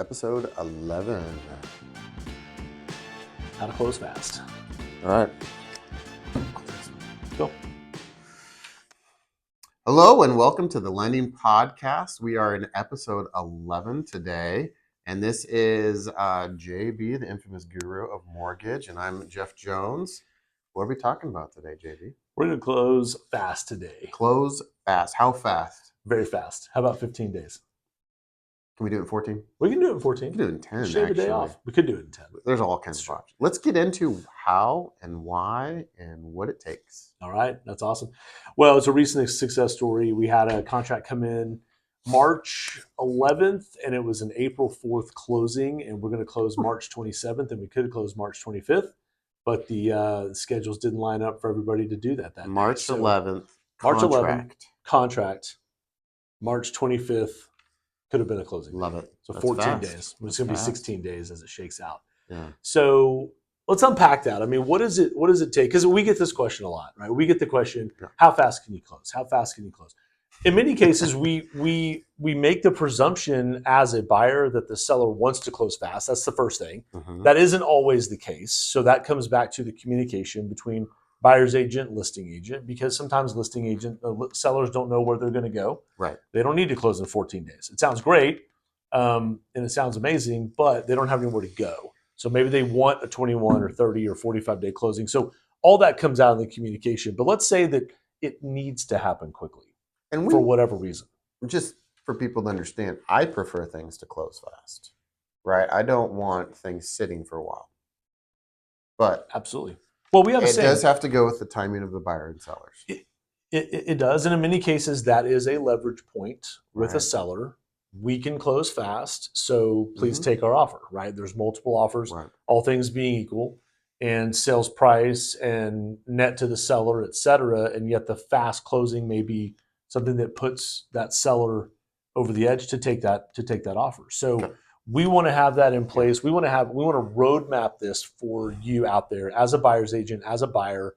Episode 11. How to close fast. All right. Go. Hello and welcome to the Lending Podcast. We are in episode 11 today, and this is JB, the infamous guru of mortgage, and I'm Jeff Jones. What are we talking about today, JB? We're going to close fast today. Close fast. How fast? Very fast. How about 15 days? Can we do it in 14? We can do it in 14. We can do it in 10, Shave actually. a day off. We could do it in 10. There's all kinds of options. Let's get into how and why and what it takes. All right. That's awesome. Well, it's a recent success story. We had a contract come in March 11th, and it was an April 4th closing, and we're going to close March 27th, and we could have closed March 25th, but the schedules didn't line up for everybody to do that March day. So 11th, March contract. 11th, contract. March 25th, could have been a closing. Love it. So That's 14 fast. days. It's That's going to be fast. 16 days as it shakes out. Yeah. So let's unpack that. I mean, what does it take? Because we get this question a lot, right? We get the question, how fast can you close? How fast can you close? In many cases, we make the presumption as a buyer that the seller wants to close fast. That's the first thing. Mm-hmm. That isn't always the case. So that comes back to the communication between buyer's agent, listing agent, because sometimes listing agent sellers don't know where they're going to go. Right. They don't need to close in 14 days. It sounds great, and it sounds amazing, but they don't have anywhere to go. So maybe they want a 21 or 30 or 45-day closing. So all that comes out in the communication. But let's say that it needs to happen quickly And for whatever reason. Just for people to understand, I prefer things to close fast, right? I don't want things sitting for a while. But Absolutely. Well, we have a it saying. does have to go with the timing of the buyer and sellers. It does. And in many cases, that is a leverage point with a Right. seller. We can close fast, so please Mhm. take our offer, right? There's multiple offers, Right. all things being equal, and sales price and net to the seller, et cetera. And yet the fast closing may be something that puts that seller over the edge to take that offer. So Okay. we want to have that in place. We want to roadmap this for you out there as a buyer's agent, as a buyer,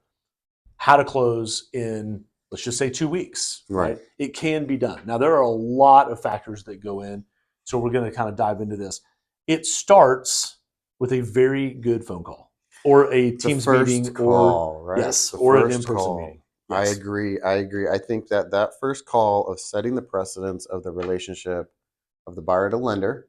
how to close in, let's just say 2 weeks, right? It can be done. Now, there are a lot of factors that go in, so we're going to kind of dive into this. It starts with a very good phone call or a Teams meeting call, right? Yes, The or an first in-person call. meeting. I Yes. agree. I think that first call of setting the precedence of the relationship of the buyer to lender,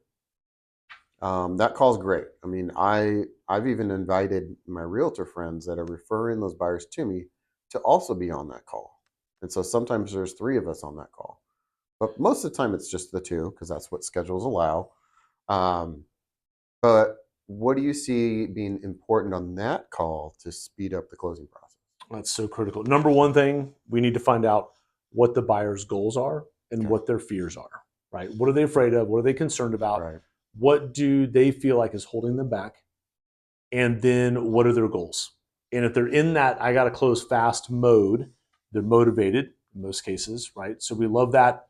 that call's great. I mean, I've even invited my realtor friends that are referring those buyers to me to also be on that call. And so sometimes there's 3 of us on that call. But most of the time it's just the 2 because that's what schedules allow. But what do you see being important on that call to speed up the closing process? That's so critical. Number one thing, we need to find out what the buyer's goals are and Okay. what their fears are, right? What are they afraid of? What are they concerned about? Right. What do they feel like is holding them back? And then what are their goals? And if they're in that I got to close fast mode, they're motivated in most cases, right? So we love that.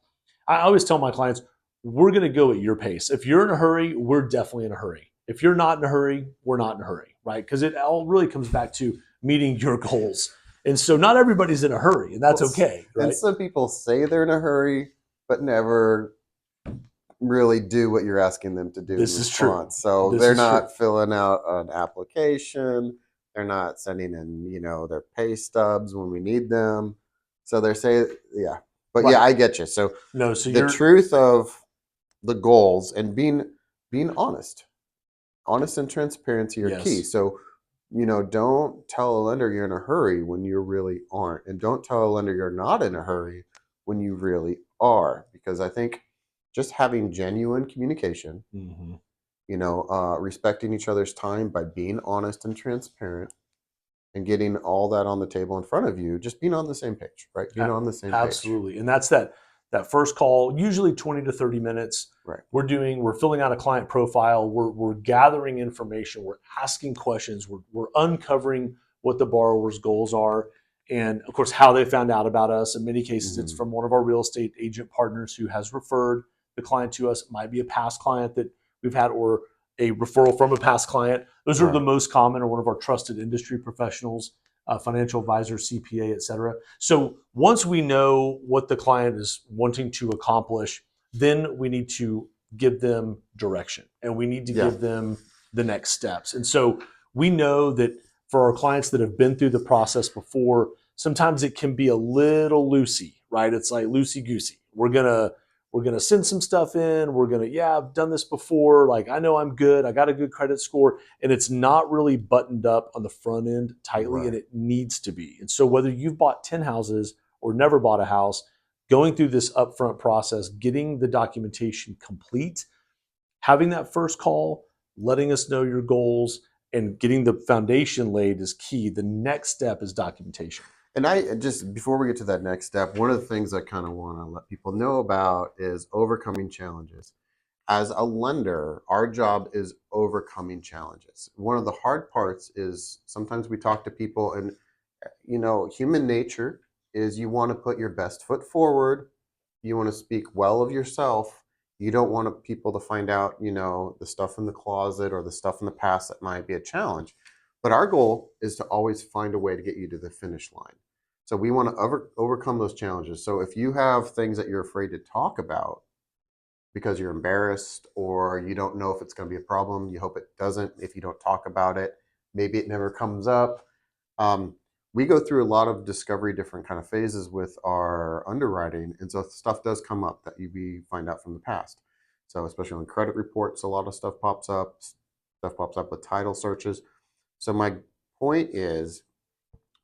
I always tell my clients, we're going to go at your pace. If you're in a hurry, we're definitely in a hurry. If you're not in a hurry, we're not in a hurry, right? Because it all really comes back to meeting your goals. And so not everybody's in a hurry, and that's okay, right? And some people say they're in a hurry, but never really do what you're asking them to do. This is true. So This they're is not true. filling out an application. They're not sending in, their pay stubs when we need them. So they're saying, yeah. But Right. yeah, I get you. So No, so the you're truth of the goals and being honest and transparency are Yes. key. So, don't tell a lender you're in a hurry when you really aren't. And don't tell a lender you're not in a hurry when you really are. Because I think just having genuine communication, Mhm. respecting each other's time by being honest and transparent and getting all that on the table in front of you, just being on the same page, right? Being on the same page. Absolutely. And that's that first call, usually 20 to 30 minutes. Right. We're filling out a client profile. We're gathering information. We're asking questions. We're uncovering what the borrower's goals are. And of course, how they found out about us. In many cases, it's from one of our real estate agent partners who has referred the client to us. It might be a past client that we've had or a referral from a past client. Those are the most common, or one of our trusted industry professionals, financial advisor, CPA, et cetera. So once we know what the client is wanting to accomplish, then we need to give them direction, and we need to Yeah. give them the next steps. And so we know that for our clients that have been through the process before, sometimes it can be a little loosey, right? It's like loosey goosey. We're gonna send some stuff in. We're gonna, yeah, I've done this before. Like, I know I'm good. I got a good credit score, and it's not really buttoned up on the front end tightly, and Right. it needs to be. And so whether you've bought 10 houses or never bought a house, going through this upfront process, getting the documentation complete, having that first call, letting us know your goals, and getting the foundation laid is key. The next step is documentation. And I just, before we get to that next step, one of the things I kind of want to let people know about is overcoming challenges. As a lender, our job is overcoming challenges. One of the hard parts is sometimes we talk to people, and human nature is you want to put your best foot forward. You want to speak well of yourself. You don't want people to find out, the stuff in the closet or the stuff in the past that might be a challenge. But our goal is to always find a way to get you to the finish line. So we want to overcome those challenges. So if you have things that you're afraid to talk about because you're embarrassed or you don't know if it's going to be a problem, you hope it doesn't. If you don't talk about it, maybe it never comes up. Um, we go through a lot of discovery, different kind of phases with our underwriting, and so stuff does come up that we find out from the past. So especially on credit reports, a lot of stuff pops up. Stuff pops up with title searches. So my point is,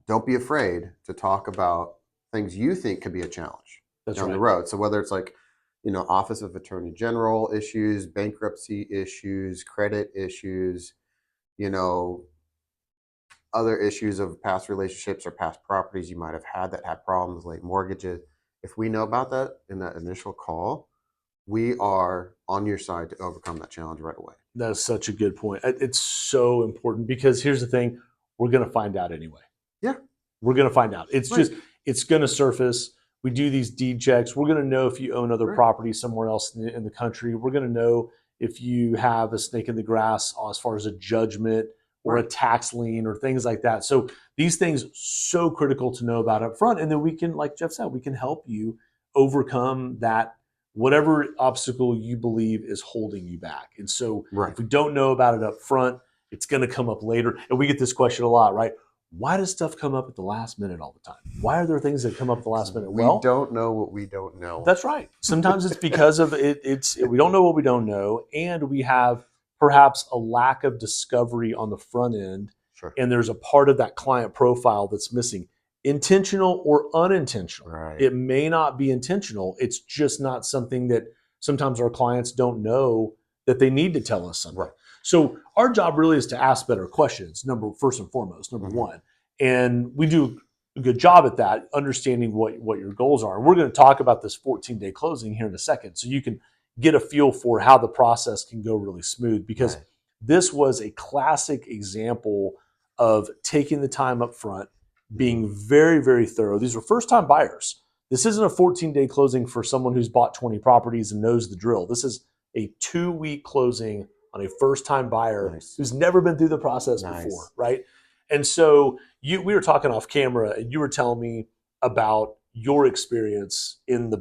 don't be afraid to talk about things you think could be a challenge That's down the right. road. So whether it's like, Office of Attorney General issues, bankruptcy issues, credit issues, you know, other issues of past relationships or past properties you might have had that had problems, late mortgages. If we know about that in that initial call, we are on your side to overcome that challenge right away. That's such a good point. It's so important because here's the thing: we're going to find out anyway. Yeah, We're going to find out. right, It's going to surface. We do these deed checks. We're going to know if you own other right, property somewhere else in the country. We're going to know if you have a snake in the grass as far as a judgment or a right. tax lien or things like that. So these things so critical to know about up front, and then we can, like Jeff said, we can help you overcome that whatever obstacle you believe is holding you back. And so Right. if we don't know about it up front, it's going to come up later. And we get this question a lot, right? Why does stuff come up at the last minute all the time? Why are there things that come up at the Because last minute? we Well, don't know what we don't know. that's right. Sometimes it's because of it. We don't know what we don't know, and we have perhaps a lack of discovery on the front end, Sure. and there's a part of that client profile that's missing, intentional or unintentional. Right. It may not be intentional. It's just not something that sometimes our clients don't know that they need to tell us something. Right. So our job really is to ask better questions. First and foremost, number Mm-hmm. one, and we do a good job at that, understanding what your goals are. And we're going to talk about this 14-day closing here in a second, so you can get a feel for how the process can go really smooth. Because Right. this was a classic example of taking the time up front, being Mm-hmm. very, very thorough. These were first-time buyers. This isn't a 14-day closing for someone who's bought 20 properties and knows the drill. This is a 2-week closing on a first-time buyer Nice. who's never been through the process before, Nice. right? And so we were talking off camera, and you were telling me about your experience in the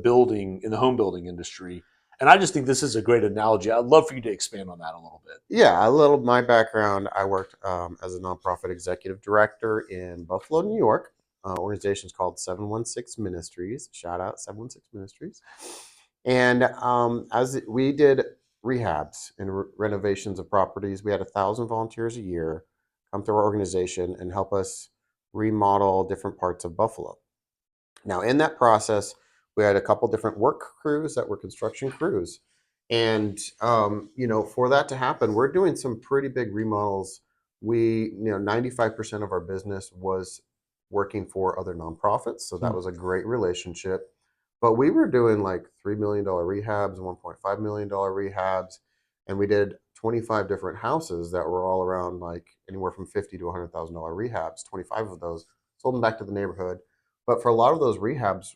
home building industry. And I just think this is a great analogy. I'd love for you to expand on that a little bit. Yeah, a little my background. I worked as a nonprofit executive director in Buffalo, New York. Organization's called 716 Ministries. Shout out 716 Ministries. And as we did rehabs and renovations of properties, we had 1,000 volunteers a year come through our organization and help us remodel different parts of Buffalo. Now, in that process, we had a couple different work crews that were construction crews. And, for that to happen, we're doing some pretty big remodels. 95% of our business was working for other nonprofits. So that was a great relationship. But we were doing like $3 million rehabs, $1.5 million rehabs. And we did 25 different houses that were all around like anywhere from $50,000 to $100,000 rehabs. 25 of those sold them back to the neighborhood. But for a lot of those rehabs,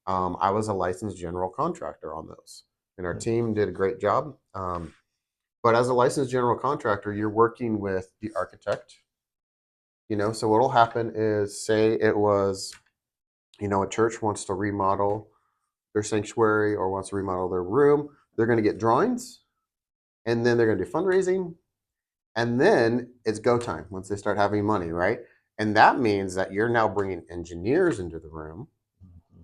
I was a licensed general contractor on those, and our team did a great job. But as a licensed general contractor, you're working with the architect. So what'll happen is, say it was, a church wants to remodel their sanctuary or wants to remodel their room. They're going to get drawings, and then they're going to do fundraising, and then it's go time once they start having money, right? And that means that you're now bringing engineers into the room,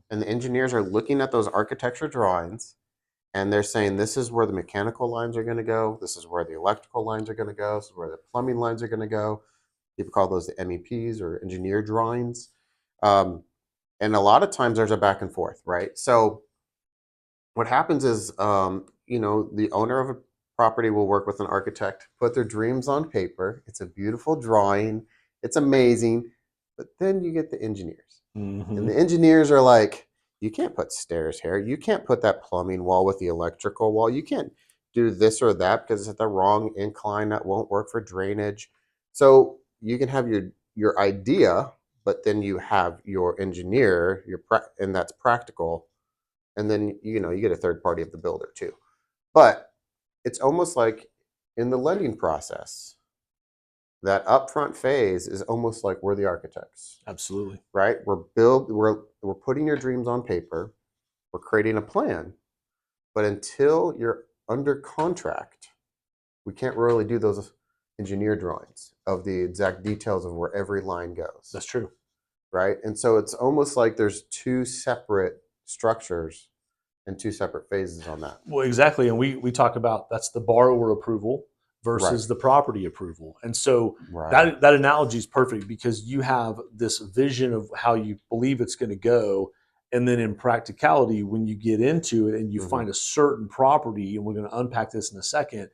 and the engineers are looking at those architecture drawings, and they're saying this is where the mechanical lines are going to go, this is where the electrical lines are going to go, this is where the plumbing lines are going to go. People call those the MEPs or engineer drawings. Um, and a lot of times there's a back and forth, right? So what happens is, the owner of a property will work with an architect, put their dreams on paper. It's a beautiful drawing. It's amazing. But then you get the engineers. And Mm-hmm. the engineers are like, you can't put stairs here. You can't put that plumbing wall with the electrical wall. You can't do this or that because it's at the wrong incline. That won't work for drainage. So you can have your idea, but then you have your engineer, and that's practical. And then you get a third party of the builder too. But it's almost like in the lending process, that upfront phase is almost like we're the architects, Absolutely. right? We're putting your dreams on paper, we're creating a plan, but until you're under contract, we can't really do those engineer drawings of the exact details of where every line goes, That's true. right? And so it's almost like there's two separate structures and two separate phases on that. Well, exactly. And we talk about that's the borrower approval Right. versus the property approval. And so Right. that analogy is perfect because you have this vision of how you believe it's going to go. And then in practicality, when you get into it and you Mm-hmm. find a certain property, and we're going to unpack this in a second,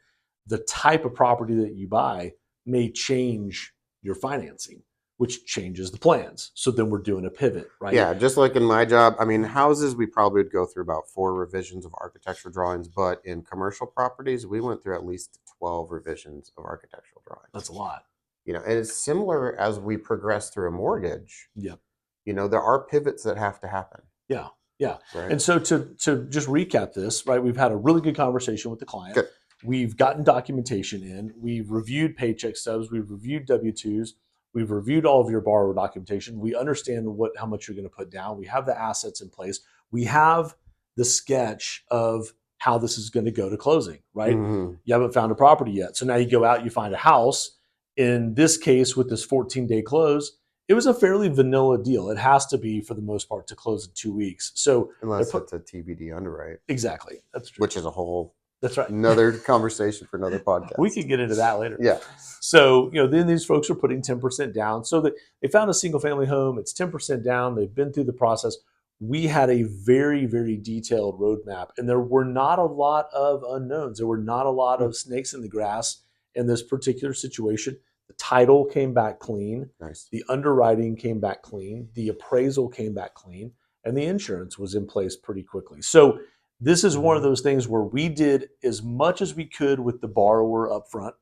the type of property that you buy may change your financing, which changes the plans. So then we're doing a pivot, right? Yeah, just like in my job, I mean, houses, we probably would go through about 4 revisions of architectural drawings, but in commercial properties, we went through at least 12 revisions of architectural drawings. That's a lot. And it's similar as we progress through a mortgage. Yep. There are pivots that have to happen, Yeah, yeah. right? And so to just recap this, right? We've had a really good conversation with the client. Good. We've gotten documentation in. We've reviewed paycheck stubs. We've reviewed W-2s. We've reviewed all of your borrower documentation. We understand how much you're going to put down. We have the assets in place. We have the sketch of how this is going to go to closing, right? Mm-hmm. You haven't found a property yet. So now you go out, you find a house. In this case, with this 14-day close, it was a fairly vanilla deal. It has to be for the most part to close in 2 weeks. So they're Unless it's a TBD underwrite, exactly. That's true. which is a whole That's right. another conversation for another We podcast. could get into that later. Yeah. So, then these folks are putting 10% down. So they found a single family home. It's 10% down. They've been through the process. We had a very, very detailed roadmap, and there were not a lot of unknowns. There were not a lot of snakes in the grass in this particular situation. The title came back clean. Nice. The underwriting came back clean. The appraisal came back clean. And the insurance was in place pretty quickly. So this is one of those things where we did as much as we could with the borrower up front.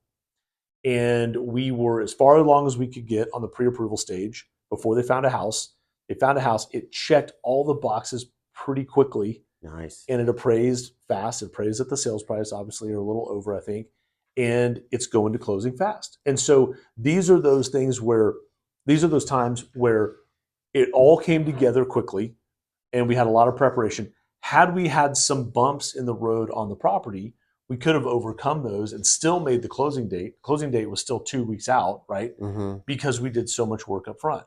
And we were as far along as we could get on the pre-approval stage before they found a house. They found a house. It checked all the boxes pretty quickly. Nice. And it appraised fast. It appraised at the sales price, obviously, or a little over, I think. And it's going to closing fast. And so these are those times where it all came together quickly and we had a lot of preparation. Had we had some bumps in the road on the property, we could have overcome those and still made the closing date. Closing date was still 2 weeks out, right? Mm-hmm. Because we did so much work up front.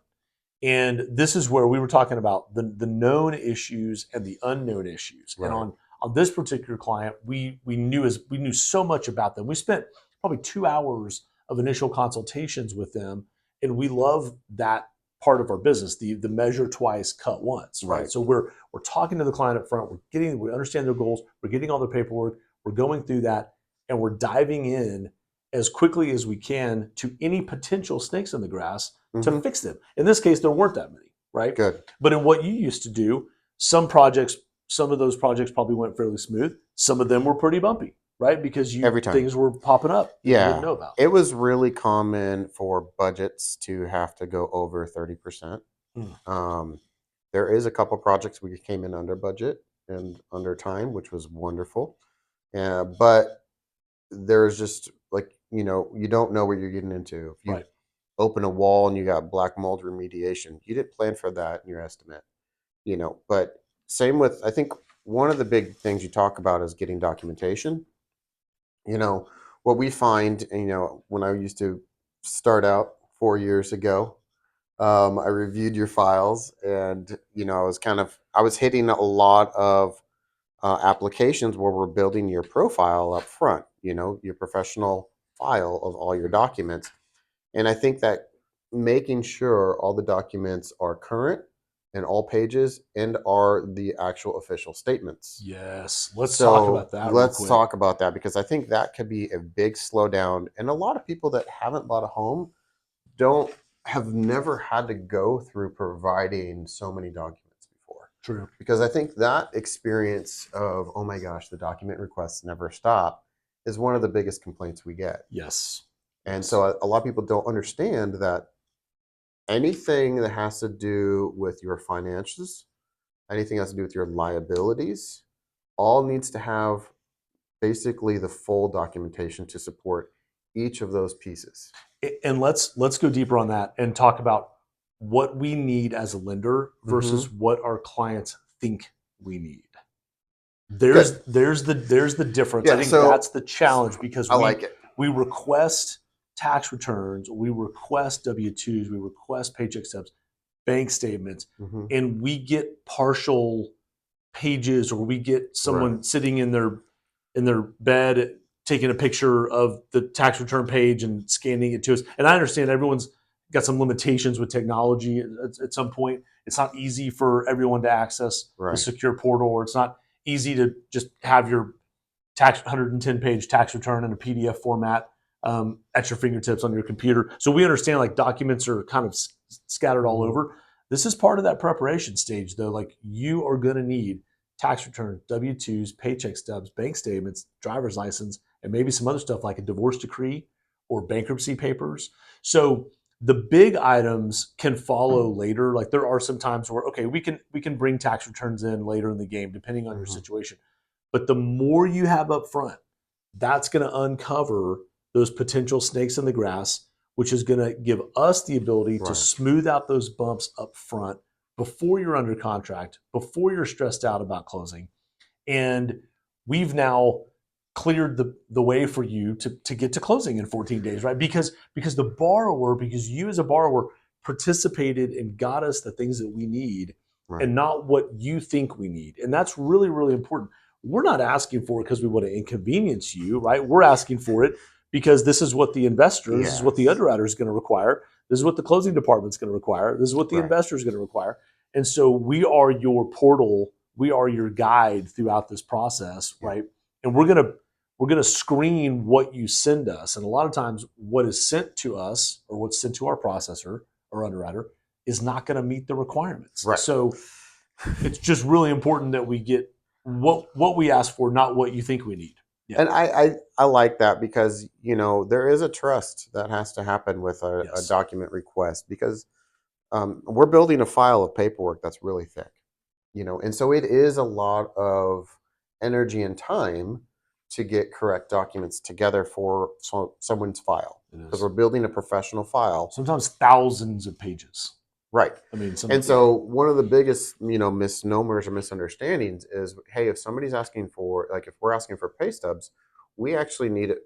And this is where we were talking about the known issues and the unknown issues. Right. And on this particular client, we knew so much about them. We spent probably 2 hours of initial consultations with them, and we love that part of our business, the measure twice, cut once, right? So we're talking to the client up front, we understand their goals, we're getting all their paperwork, we're going through that, and we're diving in as quickly as we can to any potential snakes in the grass to fix them. In this case, there weren't that many, right? Good. But in what you used to do, some of those projects probably went fairly smooth. Some of them were pretty bumpy, right? Because Every time things were popping up that you didn't know about. It was really common for budgets to have to go over 30%. There is a couple projects we came in under budget and under time, which was wonderful. But there's just you don't know what you're getting into. If you open a wall and you got black mold remediation, you didn't plan for that in your estimate. But same with, I think one of the big things you talk about is getting documentation. You know, what we find, and, when I used to start out 4 years ago, I reviewed your files, and I was hitting a lot of applications where we're building your profile up front. Your professional file of all your documents, and I think that making sure all the documents are current and all pages and are the actual official statements. Yes. Let's talk So about that real let's quick. talk about that, because I think that could be a big slowdown. And a lot of people that haven't bought a home don't have never had to go through providing so many documents before. True. Because I think that experience of, oh my gosh, the document requests never stop, is one of the biggest complaints we get. Yes. And Yes. so a lot of people don't understand that anything that has to do with your finances, anything that has to do with your liabilities, all needs to have basically the full documentation to support each of those pieces. And let's go deeper on that and talk about what we need as a lender versus what our clients think we need. Good. There's the difference. I Yeah, think so that's the challenge, because I like it. we request tax returns, we request W-2s, we request paycheck stubs, bank statements, Hmm. and we get partial pages, or we get Right, someone sitting in their bed taking a picture of the tax return page and scanning it to us. And I understand everyone's got some limitations with technology at some point. It's not easy for everyone to access the right, secure portal, or it's not easy to just have your 110 page tax return in a PDF format at your fingertips on your computer. So we understand like documents are kind of scattered all hmm over. This is part of that preparation stage, though. Like, you are going to need tax returns, W-2s, paycheck stubs, bank statements, driver's license, and maybe some other stuff like a divorce decree or bankruptcy papers. So the big items can follow later. Like, there are some times where, okay, we can bring tax returns in later in the game depending on your hmm situation. But the more you have up front, that's going to uncover those potential snakes in the grass, which is going to give us the ability to right, smooth out those bumps up front before you're under contract, before you're stressed out about closing. And we've now cleared the way for you to get to closing in 14 days, right? Because you as a borrower participated and got us the things that we need, right. and not what you think we need. And that's really, really important. We're not asking for it because we want to inconvenience you, right? We're asking for it because this is what the investor, this is what the Yes, underwriter is going to require. This is what the closing department is going to require. This is what the right. investor is going to require. And so we are your portal, we are your guide throughout this process, Yeah. right? And we're gonna screen what you send us. And a lot of times what is sent to us, or what's sent to our processor or underwriter, is not going to meet the requirements. Right. So it's just really important that we get what we ask for, not what you think we need. Yeah. And I like that, because there is a trust that has to happen with a Yes. document request, because we're building a file of paperwork that's really thick, and so it is a lot of energy and time to get correct documents together for someone's file, It because is. we're building a professional file. Sometimes thousands of pages. Right. I mean, And so one of the biggest, misnomers or misunderstandings is, hey, if somebody's asking for, like, if we're asking for pay stubs, we actually need it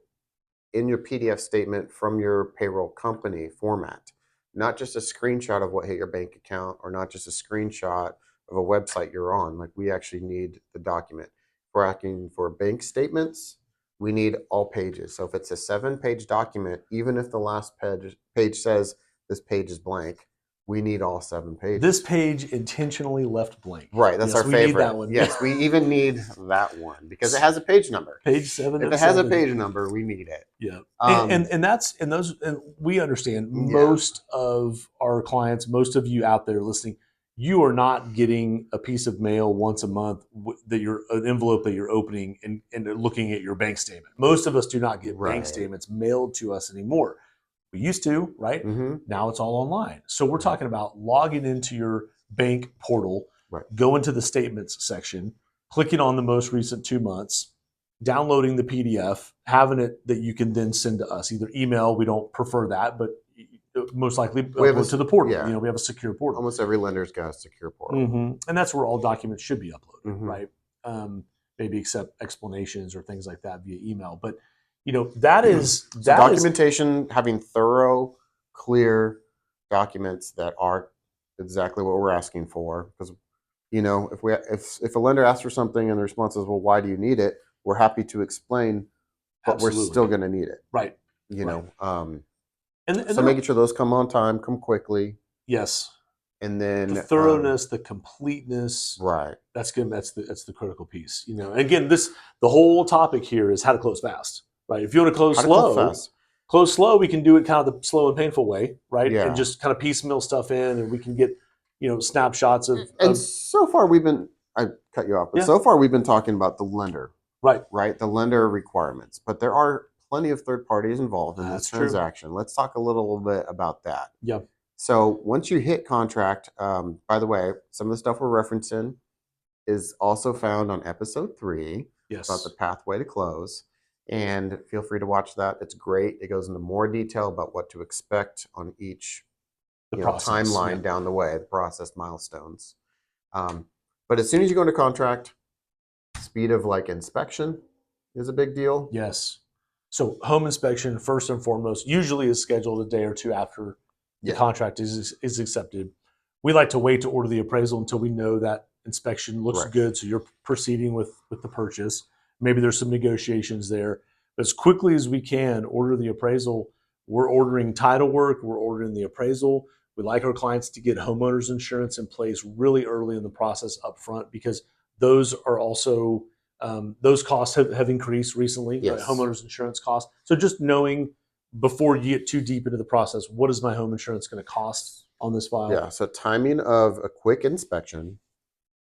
in your PDF statement from your payroll company format, not just a screenshot of what hit your bank account, or not just a screenshot of a website you're on. Like, we actually need the document. If we're asking for bank statements, we need all pages. So if it's a 7-page document, even if the last page says this page is blank, we need all 7 this pages. page intentionally left blank. Right, that's Yes, our we need favorite. that one. Yes, we even need that one because it has a page number. Page 7 If of it has a 7. page number, we need it. Yeah, Um, and that's and those, and we understand yeah, most of our clients, most of you out there listening, you are not getting a piece of mail once a month that you're an envelope that you're opening and looking at your bank statement. Most of us do not get bank right. statements mailed to us anymore. We used to, right? Mm-hmm. Now it's all online. So we're Right. talking about logging into your bank portal, Right. going to the statements section, clicking on the most recent 2 months, downloading the PDF, having it that you can then send to us, either email. We don't prefer that, but most likely We have upload to the portal. yeah. We have a secure portal. Almost every lender's got a secure portal. And that's where all documents should be uploaded, Mm-hmm. right? maybe accept explanations or things like that via email. But that is So documentation, having thorough, clear documents that are exactly what we're asking for. Because if a lender asks for something and the response is, well, why do you need it? We're happy to explain, but we're absolutely still going to need it. right. You Right. know, And so making sure those come on time, come quickly, yes, and the then thoroughness, the completeness. right. That's good. That's the critical piece. And again, the whole topic here is how to close fast, right? If you want to How to close close slow, we can do it kind of the slow and painful way, right? And Yeah. just kind of piecemeal stuff in, and we can get snapshots And so far I cut you off, but Yeah. so far we've been talking about the lender, right. the lender requirements. But there are plenty of third parties involved in this That's true. transaction. Let's talk a little bit about that. Yeah. So once you hit contract, by the way, some of the stuff we're referencing is also found on episode 3 Yes. about the pathway to close. And feel free to watch that. It's great. It goes into more detail about what to expect on each timeline down the way, the process milestones. But as soon as you go into contract, speed of inspection is a big deal. Yes. So home inspection, first and foremost, usually is scheduled a day or two after the contract is accepted. We like to wait to order the appraisal until we know that inspection looks good. So you're proceeding with the purchase. Maybe there's some negotiations there. But as quickly as we can, order the appraisal. We're ordering title work. We're ordering the appraisal. We like our clients to get homeowners insurance in place really early in the process up front, because those are also those costs have increased recently, Yes. Right? Homeowners insurance costs. So just knowing before you get too deep into the process, what is my home insurance going to cost on this file? Yeah. So timing of a quick inspection,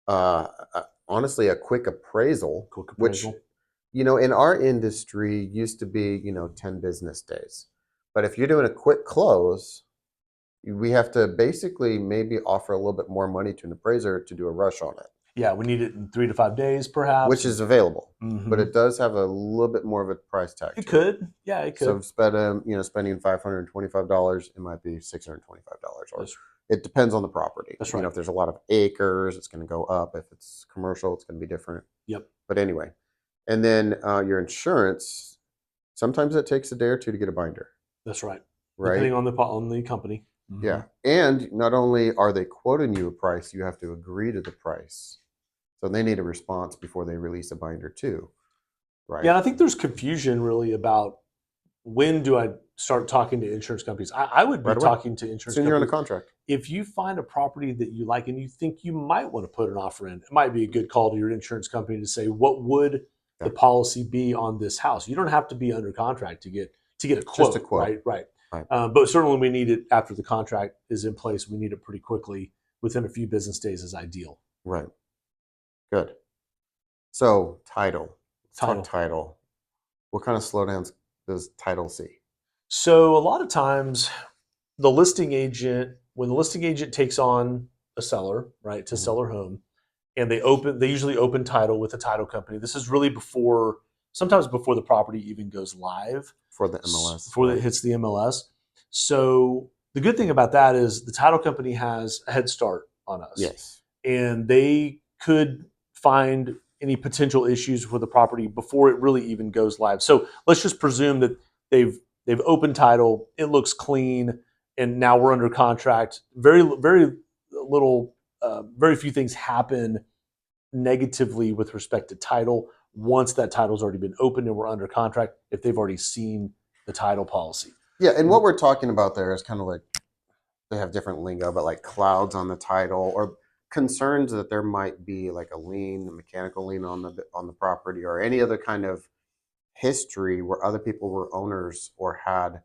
honestly, a quick appraisal, which, in our industry used to be, 10 business days. But if you're doing a quick close, we have to basically maybe offer a little bit more money to an appraiser to do a rush on it. Yeah, we need it in 3 to 5 days, perhaps. Which is available, Mm-hmm. but it does have a little bit more of a price tag. It could, yeah, it could. So spending $525, it might be $625, or it depends on the property. That's right. If there's a lot of acres, it's going to go up. If it's commercial, it's going to be different. Yep. But anyway, and then your insurance, sometimes it takes a day or two to get a binder. That's right. Right. Depending on the company. Mm-hmm. Yeah, and not only are they quoting you a price, you have to agree to the price. So they need a response before they release a binder too, right? Yeah, and I think there's confusion really about when do I start talking to insurance companies. I would be talking to insurance companies. Soon you're on a contract. If you find a property that you like and you think you might want to put an offer in, it might be a good call to your insurance company to say, what would the policy be on this house? You don't have to be under contract to get a quote. Just a quote. Right. But certainly we need it after the contract is in place. We need it pretty quickly. Within a few business days is ideal. Right. Good. So title. Talk title. What kind of slowdowns does title see? So a lot of times when the listing agent takes on a seller, right, to sell their home, and they usually open title with a title company. This is really sometimes before the property even goes live. For the MLS. Before it hits the MLS. So the good thing about that is the title company has a head start on us. Yes. And they could find any potential issues with the property before it really even goes live. So let's just presume that they've opened title, it looks clean, and now we're under contract. Very few things happen negatively with respect to title once that title's already been opened and we're under contract, if they've already seen the title policy. Yeah, and what we're talking about there is kind of like, they have different lingo, but like clouds on the title, or concerns that there might be like a mechanical lien on the property, or any other kind of history where other people were owners or had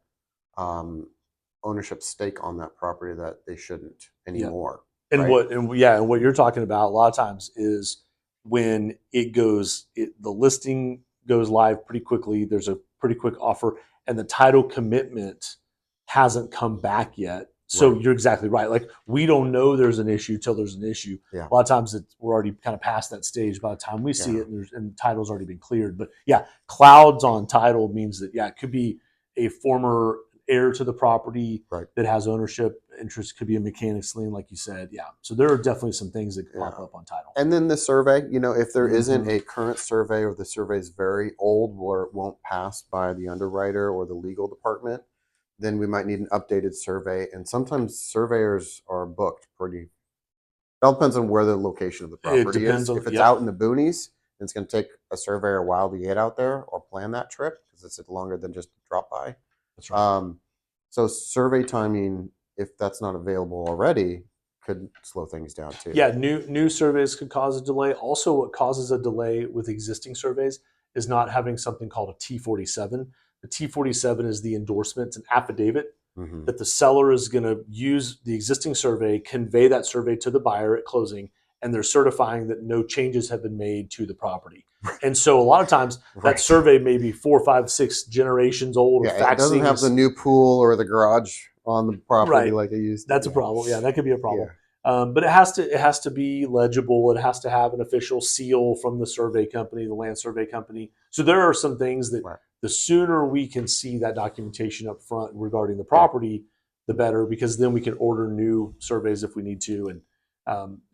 ownership stake on that property that they shouldn't anymore. And what you're talking about a lot of times is when the listing goes live pretty quickly. There's a pretty quick offer, and the title commitment hasn't come back yet. So you're exactly right. Like, we don't know there's an issue till there's an issue. Yeah. A lot of times we're already kind of past that stage by the time we see it, and the title's already been cleared. But yeah, clouds on title means that it could be a former heir to the property Right. that has ownership interest, could be a mechanics lien, like you said. Yeah. So there are definitely some things that could pop up on title. And then the survey, if there isn't Mhm. a current survey or the survey is very old where it won't pass by the underwriter or the legal department, then we might need an updated survey. And sometimes surveyors are booked pretty. It all depends on where the location of the It property depends is. on, If it's yep, out in the boonies, it's going to take a surveyor a while to get out there or plan that trip because it's longer than just a drop by. that's right. So survey timing, if that's not available already, could slow things down too. Yeah, new surveys could cause a delay. Also, what causes a delay with existing surveys is not having something called a T47. The T47 is the endorsement, it's an affidavit Mm-hmm. that the seller is going to use the existing survey, convey that survey to the buyer at closing, and they're certifying that no changes have been made to the property. And so a lot of times that Right. survey may be 4, 5, 6 generations old, or Yeah, it doesn't faxing have the is new pool or the garage on the property right. like it used to. That's a problem. Yeah, that could be a Yeah. problem. But it has to be legible. It has to have an official seal from the survey company, the land survey company. So there are some things that Right. the sooner we can see that documentation up front regarding the Yeah. property, the better, because then we can order new surveys if we need to, and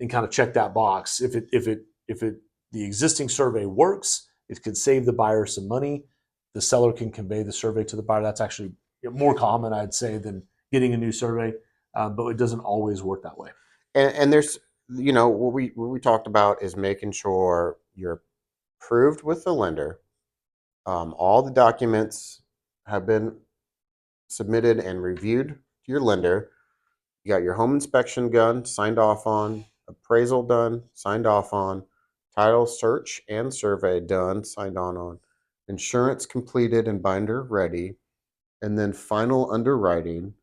kind of check that box. If the existing survey works, it could save the buyer some money. The seller can convey the survey to the buyer. That's actually more common, I'd say, than getting a new survey, but it doesn't always work that way. And there's what we talked about is making sure you're approved with the lender. All the documents have been submitted and reviewed to your lender. You got your home inspection done, signed off on, appraisal done, signed off on, title search and survey done, signed on, insurance completed and binder ready, and then final underwriting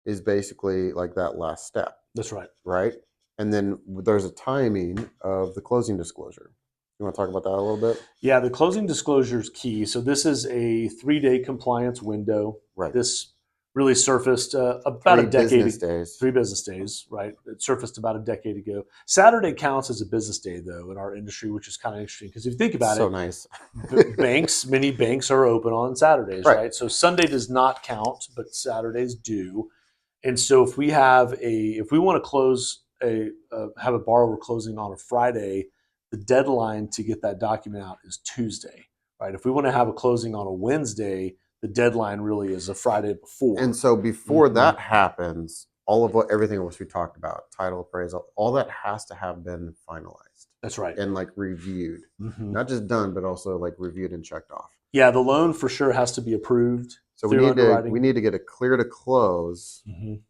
is basically like that last step, That's right. right? And then there's a timing of the closing disclosure. You want to talk about that a little bit? Yeah, the closing disclosure is key. So this is a 3-day compliance window. Right. This really surfaced about 3 a decade, business days. 3 business days, right? It surfaced about a decade ago. Saturday counts as a business day, though, in our industry, which is kind of interesting because if you think about So it, nice. many banks are open on Saturdays, Right. right? So Sunday does not count, but Saturdays do. And so if we want to close have a borrower closing on a Friday, the deadline to get that document out is Tuesday, right? If we want to have a closing on a Wednesday, the deadline really is a Friday before. And so before that happens, all of everything else we talked about, title appraisal, all that has to have been finalized That's right. and like reviewed, not just done, but also like reviewed and checked off. Yeah, the loan for sure has to be approved. So through underwriting. we need to get a clear to close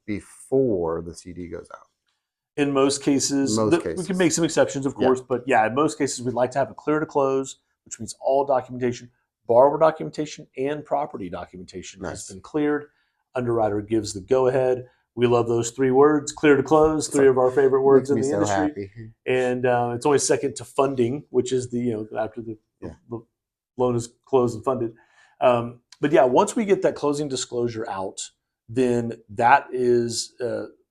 before the CD goes out. In most cases, we can make some exceptions, of course, but yeah, in most cases, we'd like to have a clear to close, which means all documentation, borrower documentation, and property documentation has been cleared. Underwriter gives the go ahead. We love those 3 words: clear to close. 3 of our favorite words in the industry. Happy. And it's always second to funding, which is after the loan is closed and funded. But yeah, once we get that closing disclosure out, then that is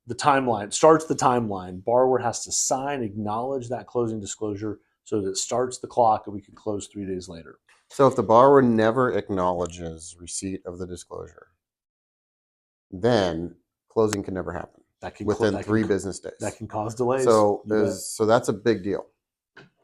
the timeline, starts the timeline. Borrower has to sign, acknowledge that closing disclosure so that it starts the clock and we can close 3 days later. So if the borrower never acknowledges receipt of the disclosure, then closing can never happen. Within 3 business days. That can cause delays. So that's a big deal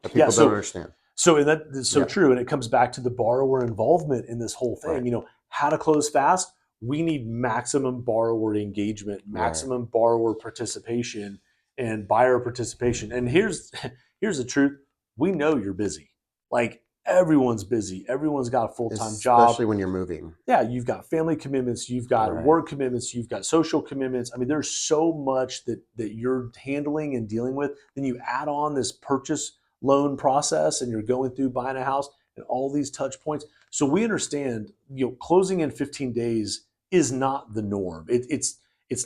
that people don't understand. So that's so true. And it comes back to the borrower involvement in this whole thing. Right. How to close fast. We need maximum borrower engagement, maximum borrower participation, and buyer participation. And here's the truth. We know you're busy. Like, everyone's busy. Everyone's got a full-time job. Especially when you're moving. Yeah, you've got family commitments, you've got work commitments, you've got social commitments. I mean, there's so much that you're handling and dealing with. Then you add on this purchase loan process and you're going through buying a house and all these touch points. So we understand, closing in 15 days is not the norm. It's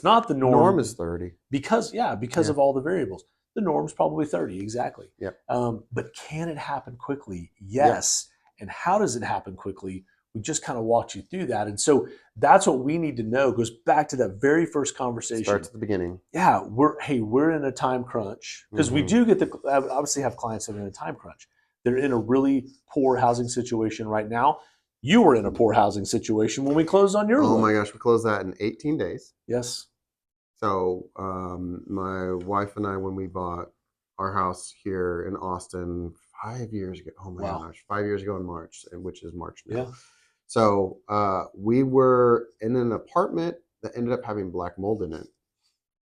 not the norm. Norm is 30. Because of all the variables. The norm's probably 30, exactly. Yep. But can it happen quickly? Yes. And how does it happen quickly? We just kind of walked you through that. And so that's what we need to know. It goes back to that very first conversation. Starts at the beginning. Yeah, we're in a time crunch because we do obviously have clients that are in a time crunch. They're in a really poor housing situation right now. You were in a poor housing situation when we closed on your Oh loan. my gosh, we closed that in 18 days. Yes. So my wife and I, when we bought our house here in Austin 5 years ago, oh my Wow. gosh, 5 years ago in March, which is March now. Yeah. So we were in an apartment that ended up having black mold in it.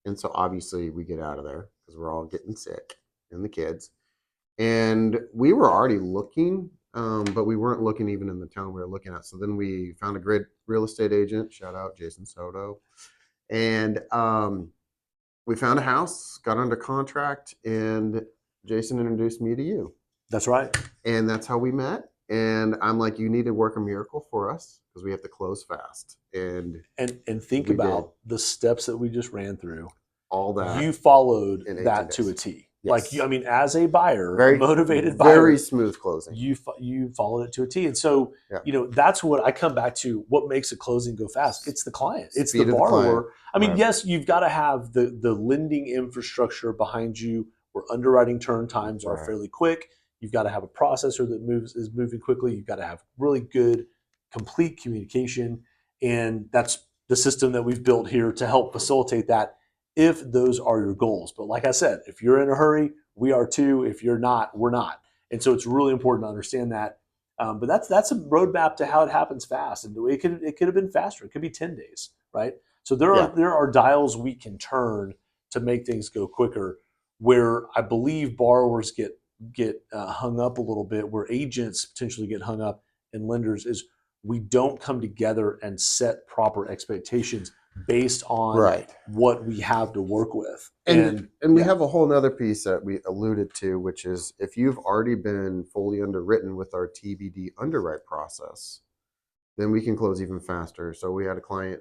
And so obviously we get out of there because we're all getting sick and the kids. And we were already looking, but we weren't looking even in the town we were looking at. So then we found a great real estate agent, shout out Jason Soto. And we found a house, got under contract, and Jason introduced me to you. That's right. And that's how we met. And I'm like, you need to work a miracle for us because we have to close fast. And think we about the steps that we just ran through. all that You followed in 18 that to a days. T. Yes. Like, I mean, as a buyer, Very a motivated buyer, very smooth closing. you followed it to a T. And so, Yeah. you know, that's what I come back to. What makes a closing go fast? It's the client. It's Speed the of the client. borrower. I mean, Right. yes, you've got to have the lending infrastructure behind you where underwriting turn times are Right. fairly quick. You've got to have a processor that is moving quickly. You've got to have really good, complete communication. And that's the system that we've built here to help facilitate that if those are your goals. But like I said, if you're in a hurry, we are too. If you're not, we're not. And so it's really important to understand that. But that's a roadmap to how it happens fast. And it could have been faster. It could be 10 days, right? So there are dials we can turn to make things go quicker. Where I believe borrowers get hung up a little bit, where agents potentially get hung up, and lenders is we don't come together and set proper expectations based on Right. what we have to work with. And we have a whole nother piece that we alluded to, which is if you've already been fully underwritten with our TBD underwrite process, then we can close even faster. So we had a client,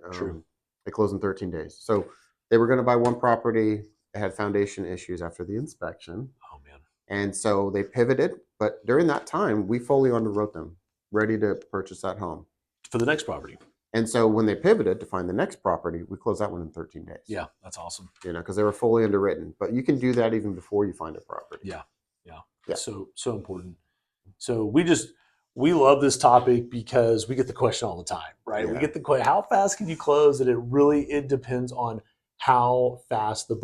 they closed in 13 days. So they were going to buy one property. They had foundation issues after the inspection. Oh man. And so they pivoted. But during that time, we fully underwrote them, ready to purchase that home. For the next property. And so when they pivoted to find the next property, we closed that one in 13 days. Yeah, that's awesome. You know, because they were fully underwritten. But you can do that even before you find a property. Yeah. So important. So we love this topic because we get the question all the time, right? Yeah. We get the question, how fast can you close? And it depends on how fast the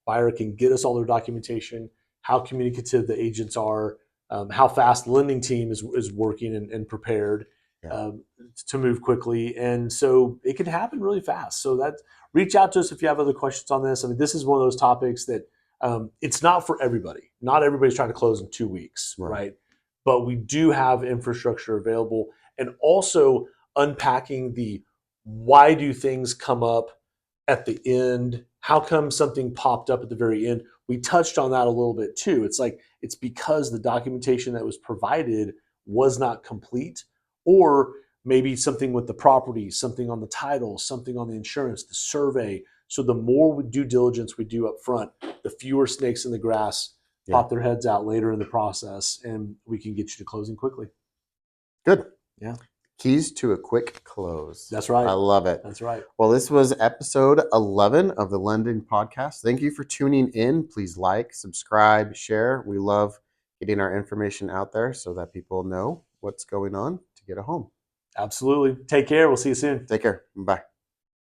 buyer can get us all their documentation, how communicative the agents are, how fast the lending team is working and prepared to move quickly. And so it can happen really fast. So reach out to us if you have other questions on this. I mean, this is one of those topics that it's not for everybody. Not everybody's trying to close in 2 weeks, right? But we do have infrastructure available, and also unpacking the why do things come up at the end? How come something popped up at the very end? We touched on that a little bit too. It's like it's because the documentation that was provided was not complete, or maybe something with the property, something on the title, something on the insurance, the survey. So the more due diligence we do up front, the fewer snakes in the grass pop their heads out later in the process, and we can get you to closing quickly. Good. Yeah. Keys to a quick close. That's right. I love it. That's right. Well, this was episode 11 of the Lending Podcast. Thank you for tuning in. Please like, subscribe, share. We love getting our information out there so that people know what's going on to get a home. Absolutely. Take care. We'll see you soon. Take care. Bye.